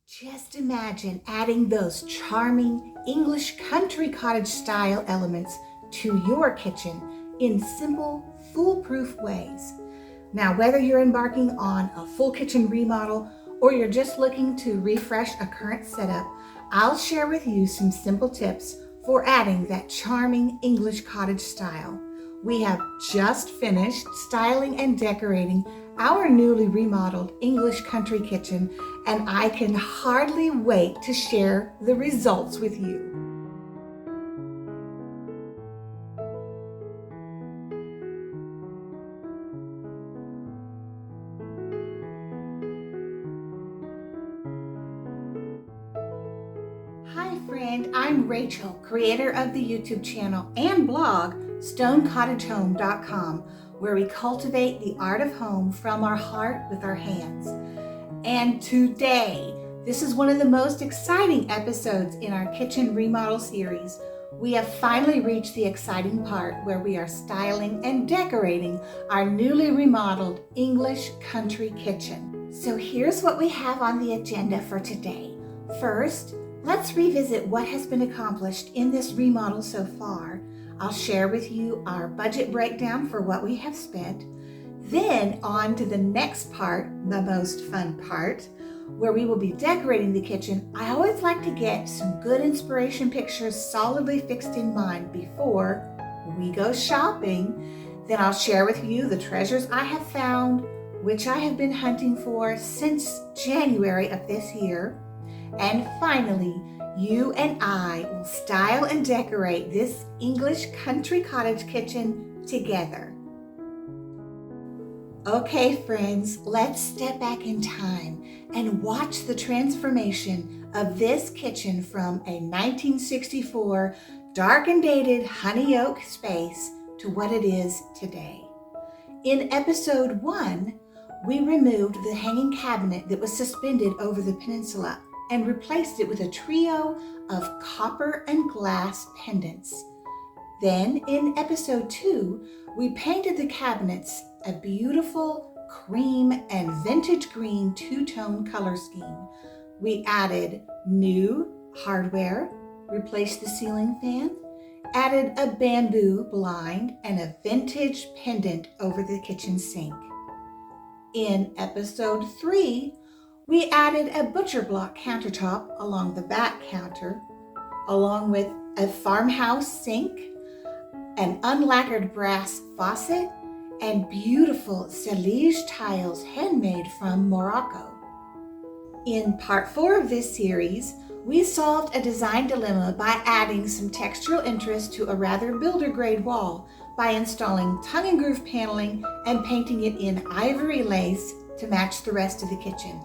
Just imagine adding those charming English country cottage style elements to your kitchen in simple, foolproof ways. Now, whether you're embarking on a full kitchen remodel or you're just looking to refresh a current setup, I'll share with you some simple tips for adding that charming English cottage style. We have just finished styling and decorating our newly remodeled English country kitchen, and I can hardly wait to share the results with you. Hi friend, I'm Rachel, creator of the YouTube channel and blog StoneCottageHome.com, where we cultivate the art of home from our heart with our hands. And today, this is one of the most exciting episodes in our kitchen remodel series. We have finally reached the exciting part where we are styling and decorating our newly remodeled English country kitchen. So here's what we have on the agenda for today. First, let's revisit what has been accomplished in this remodel so far. I'll share with you our budget breakdown for what we have spent. Then on to the next part, the most fun part, where we will be decorating the kitchen. I always like to get some good inspiration pictures solidly fixed in mind before we go shopping. Then I'll share with you the treasures I have found, which I have been hunting for since January of this year. And finally, you and I will style and decorate this English country cottage kitchen together. Okay, friends, let's step back in time and watch the transformation of this kitchen from a 1964 dark and dated honey oak space to what it is today. In episode 1, we removed the hanging cabinet that was suspended over the peninsula and replaced it with a trio of copper and glass pendants. Then in episode 2, we painted the cabinets a beautiful cream and vintage green two-tone color scheme. We added new hardware, replaced the ceiling fan, added a bamboo blind and a vintage pendant over the kitchen sink. In episode 3, we added a butcher block countertop along the back counter, along with a farmhouse sink, an unlacquered brass faucet, and beautiful Celige tiles handmade from Morocco. In part 4 of this series, we solved a design dilemma by adding some textural interest to a rather builder-grade wall by installing tongue and groove paneling and painting it in ivory lace to match the rest of the kitchen.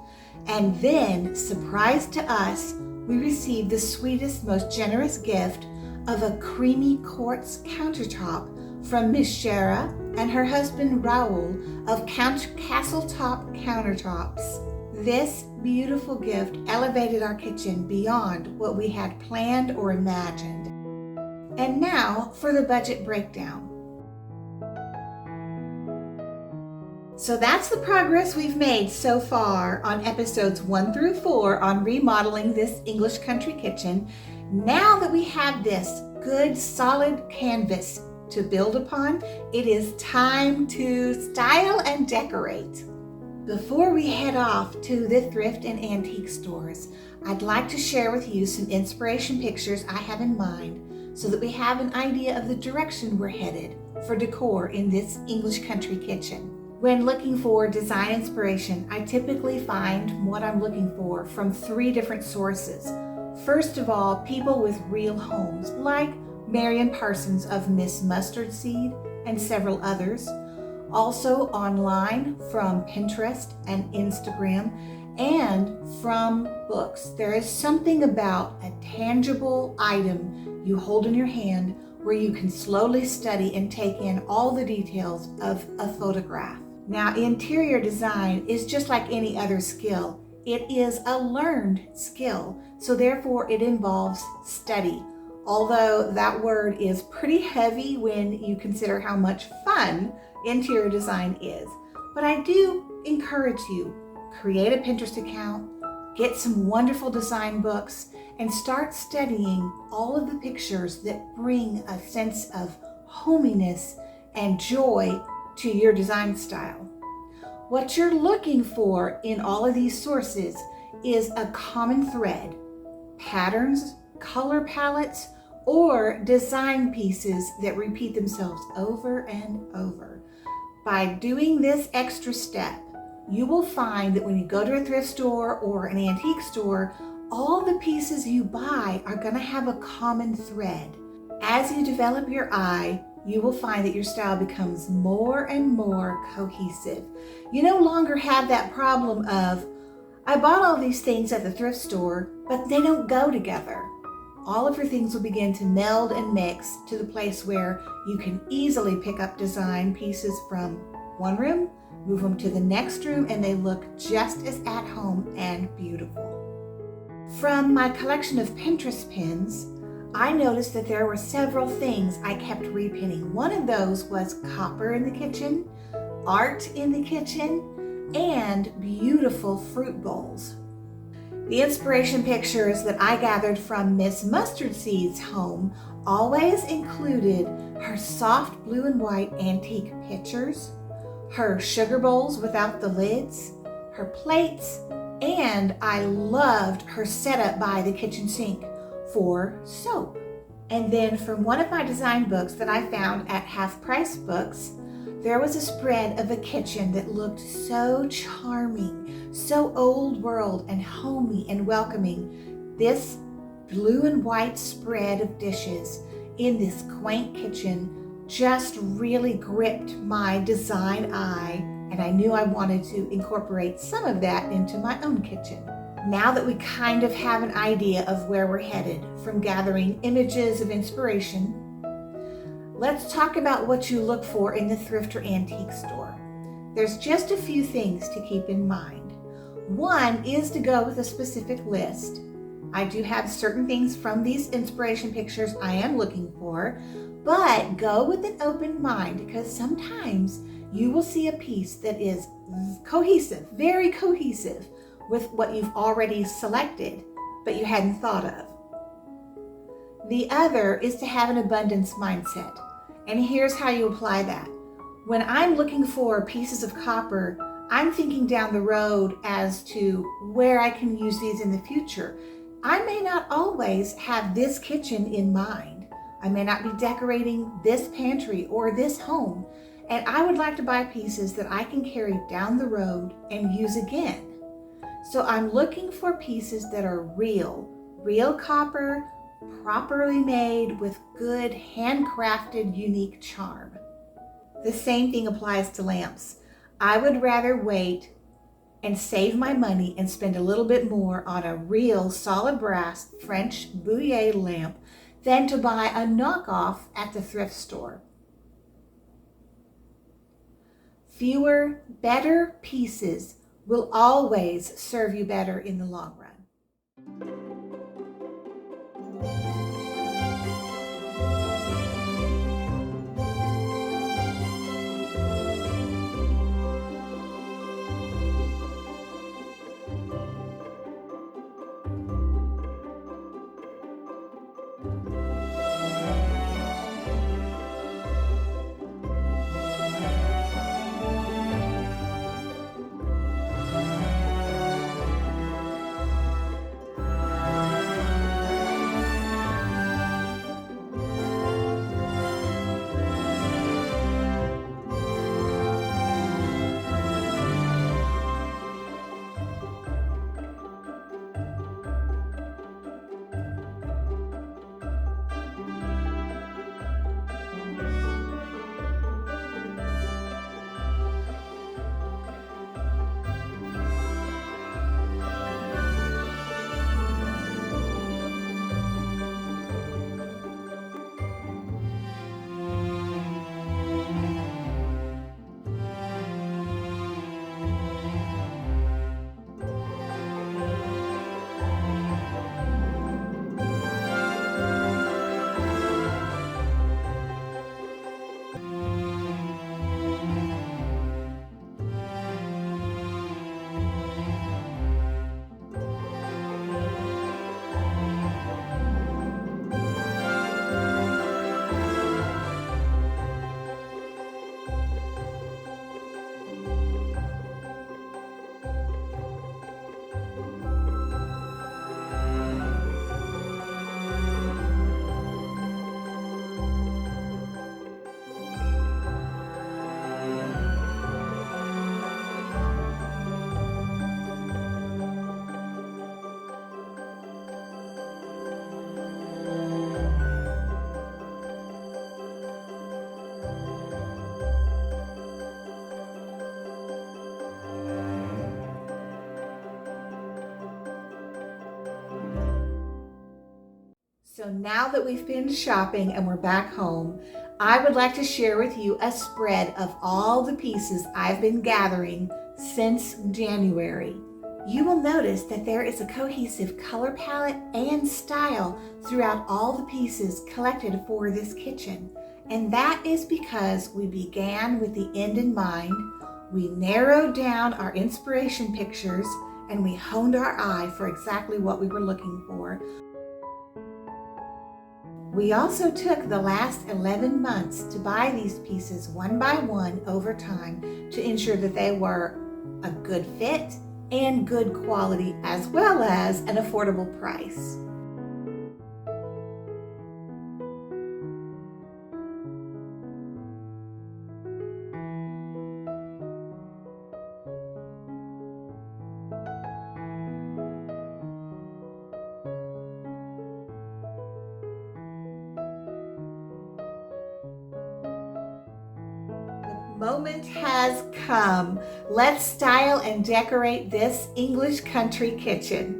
And then, surprise to us, we received the sweetest, most generous gift of a creamy quartz countertop from Miss Shara and her husband Raoul of Castletop Countertops. This beautiful gift elevated our kitchen beyond what we had planned or imagined. And now for the budget breakdown. So that's the progress we've made so far on episodes 1 through 4 on remodeling this English country kitchen. Now that we have this good solid canvas to build upon, it is time to style and decorate. Before we head off to the thrift and antique stores, I'd like to share with you some inspiration pictures I have in mind so that we have an idea of the direction we're headed for decor in this English country kitchen. When looking for design inspiration, I typically find what I'm looking for from 3 different sources. First of all, people with real homes, like Marion Parsons of Miss Mustard Seed and several others. Also online from Pinterest and Instagram, and from books. There is something about a tangible item you hold in your hand where you can slowly study and take in all the details of a photograph. Now, interior design is just like any other skill. It is a learned skill, so therefore it involves study. Although that word is pretty heavy when you consider how much fun interior design is. But I do encourage you, create a Pinterest account, Get some wonderful design books and start studying all of the pictures that bring a sense of hominess and joy to your design style. What you're looking for in all of these sources is a common thread, patterns, color palettes, or design pieces that repeat themselves over and over. By doing this extra step, you will find that when you go to a thrift store or an antique store, all the pieces you buy are going to have a common thread. As you develop your eye, you will find that your style becomes more and more cohesive. You no longer have that problem of, I bought all these things at the thrift store, but they don't go together. All of your things will begin to meld and mix to the place where you can easily pick up design pieces from one room, move them to the next room, and they look just as at home and beautiful. From my collection of Pinterest pins, I noticed that there were several things I kept repinning. One of those was copper in the kitchen, art in the kitchen, and beautiful fruit bowls. The inspiration pictures that I gathered from Miss Mustard Seed's home always included her soft blue and white antique pitchers, her sugar bowls without the lids, her plates, and I loved her setup by the kitchen sink for soap. And then from one of my design books that I found at Half Price Books, there was a spread of a kitchen that looked so charming, so old world and homey and welcoming. This blue and white spread of dishes in this quaint kitchen just really gripped my design eye, and I knew I wanted to incorporate some of that into my own kitchen. Now that we kind of have an idea of where we're headed from gathering images of inspiration, let's talk about what you look for in the thrift or antique store. There's just a few things to keep in mind. One is to go with a specific list. I do have certain things from these inspiration pictures I am looking for, but go with an open mind, because sometimes you will see a piece that is cohesive, very cohesive with what you've already selected, but you hadn't thought of. The other is to have an abundance mindset. And here's how you apply that. When I'm looking for pieces of copper, I'm thinking down the road as to where I can use these in the future. I may not always have this kitchen in mind. I may not be decorating this pantry or this home, and I would like to buy pieces that I can carry down the road and use again. So I'm looking for pieces that are real copper, properly made with good handcrafted, unique charm. The same thing applies to lamps. I would rather wait and save my money and spend a little bit more on a real solid brass French bouillie lamp than to buy a knockoff at the thrift store. Fewer, better pieces will always serve you better in the long run. So now that we've been shopping and we're back home, I would like to share with you a spread of all the pieces I've been gathering since January. You will notice that there is a cohesive color palette and style throughout all the pieces collected for this kitchen. And that is because we began with the end in mind, we narrowed down our inspiration pictures, and we honed our eye for exactly what we were looking for. We also took the last 11 months to buy these pieces one by one over time to ensure that they were a good fit and good quality, as well as an affordable price. Moment has come. Let's style and decorate this English country kitchen.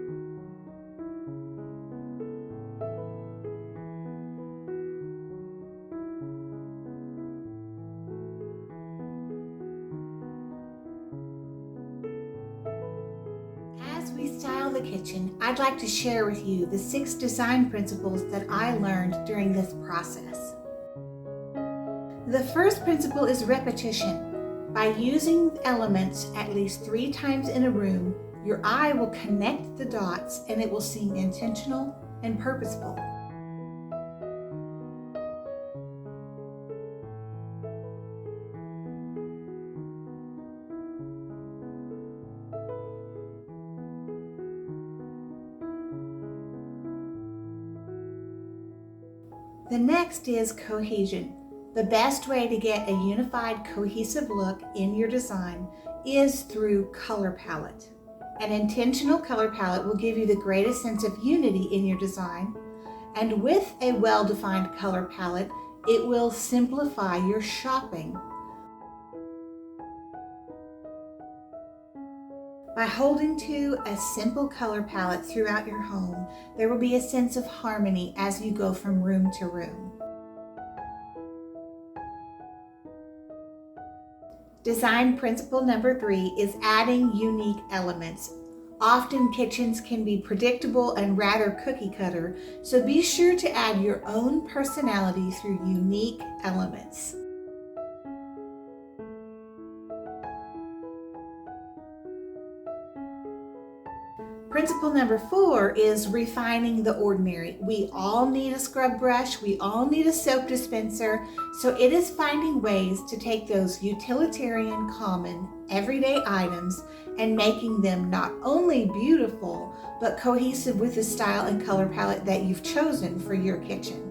As we style the kitchen, I'd like to share with you the 6 design principles that I learned during this process. The first principle is repetition. By using elements at least 3 times in a room, your eye will connect the dots and it will seem intentional and purposeful. The next is cohesion. The best way to get a unified, cohesive look in your design is through color palette. An intentional color palette will give you the greatest sense of unity in your design, and with a well-defined color palette, it will simplify your shopping. By holding to a simple color palette throughout your home, there will be a sense of harmony as you go from room to room. Design principle number 3 is adding unique elements. Often kitchens can be predictable and rather cookie cutter, so be sure to add your own personality through unique elements. Principle number 4 is refining the ordinary. We all need a scrub brush, we all need a soap dispenser, so it is finding ways to take those utilitarian, common, everyday items and making them not only beautiful, but cohesive with the style and color palette that you've chosen for your kitchen.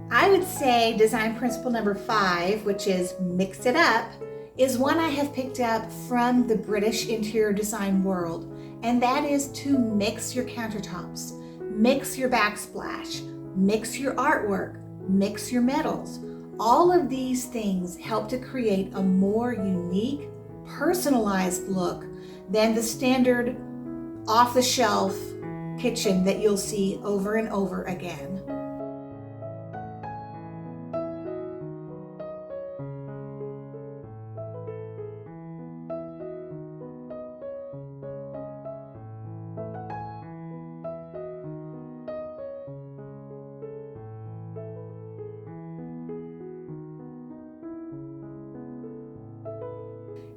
I would say design principle number 5, which is mix it up, is one I have picked up from the British interior design world, and that is to mix your countertops, mix your backsplash, mix your artwork, mix your metals. All of these things help to create a more unique, personalized look than the standard off-the-shelf kitchen that you'll see over and over again.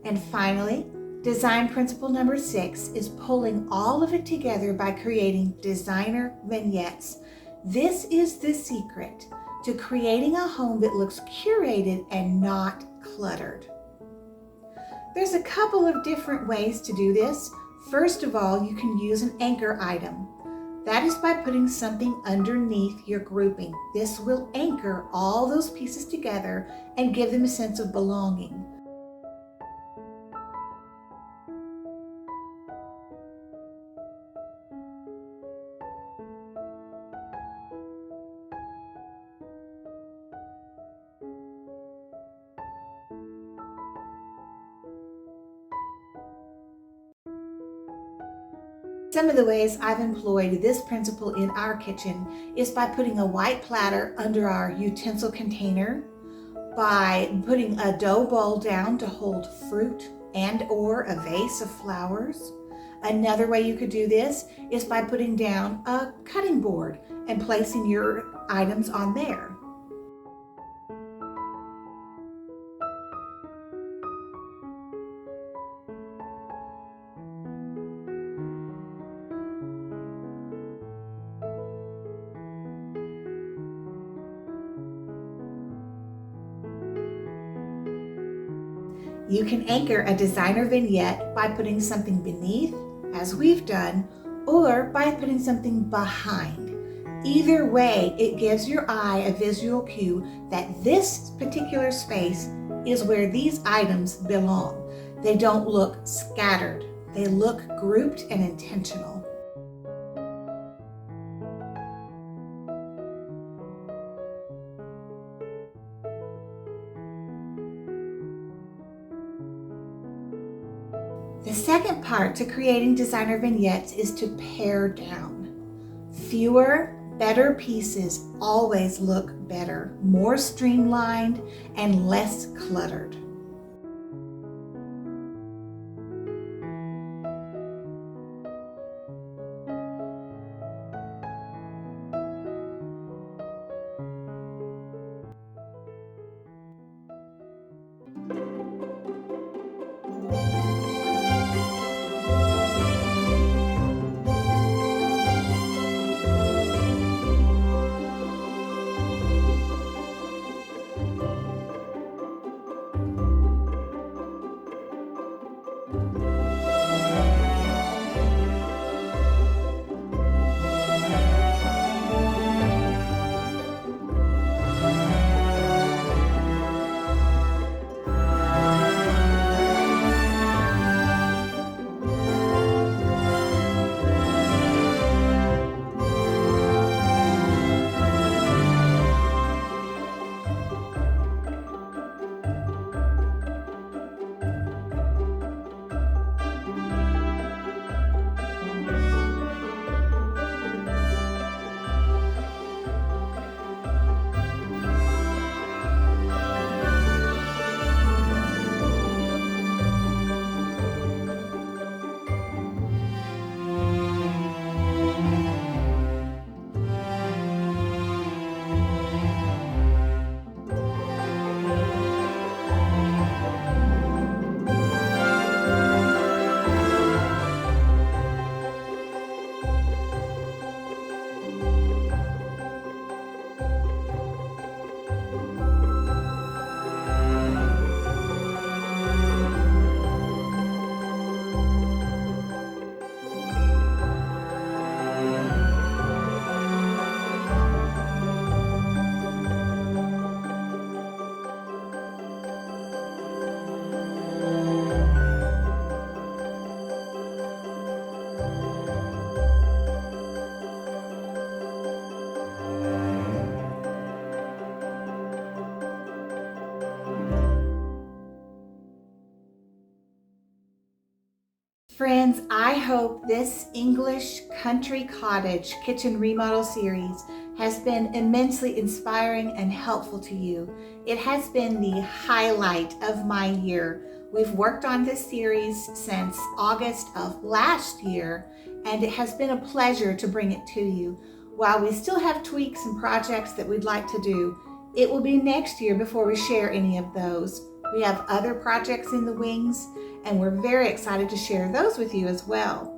And finally, design principle number 6 is pulling all of it together by creating designer vignettes. This is the secret to creating a home that looks curated and not cluttered. There's a couple of different ways to do this. First of all, you can use an anchor item. That is by putting something underneath your grouping. This will anchor all those pieces together and give them a sense of belonging. Some of the ways I've employed this principle in our kitchen is by putting a white platter under our utensil container, by putting a dough bowl down to hold fruit and or a vase of flowers. Another way you could do this is by putting down a cutting board and placing your items on there. You can anchor a designer vignette by putting something beneath, as we've done, or by putting something behind. Either way, it gives your eye a visual cue that this particular space is where these items belong. They don't look scattered. They look grouped and intentional. The second part to creating designer vignettes is to pare down. Fewer, better pieces always look better, more streamlined, and less cluttered. Friends, I hope this English country cottage kitchen remodel series has been immensely inspiring and helpful to you. It has been the highlight of my year. We've worked on this series since August of last year, and it has been a pleasure to bring it to you. While we still have tweaks and projects that we'd like to do, it will be next year before we share any of those. We have other projects in the wings, and we're very excited to share those with you as well.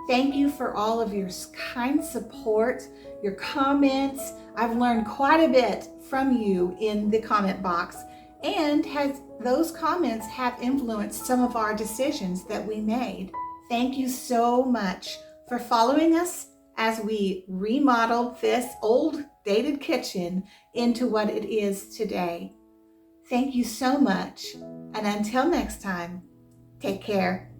Thank you for all of your kind support, your comments. I've learned quite a bit from you in the comment box, and those comments have influenced some of our decisions that we made. Thank you so much for following us as we remodeled this old dated kitchen into what it is today. Thank you so much, and until next time, take care.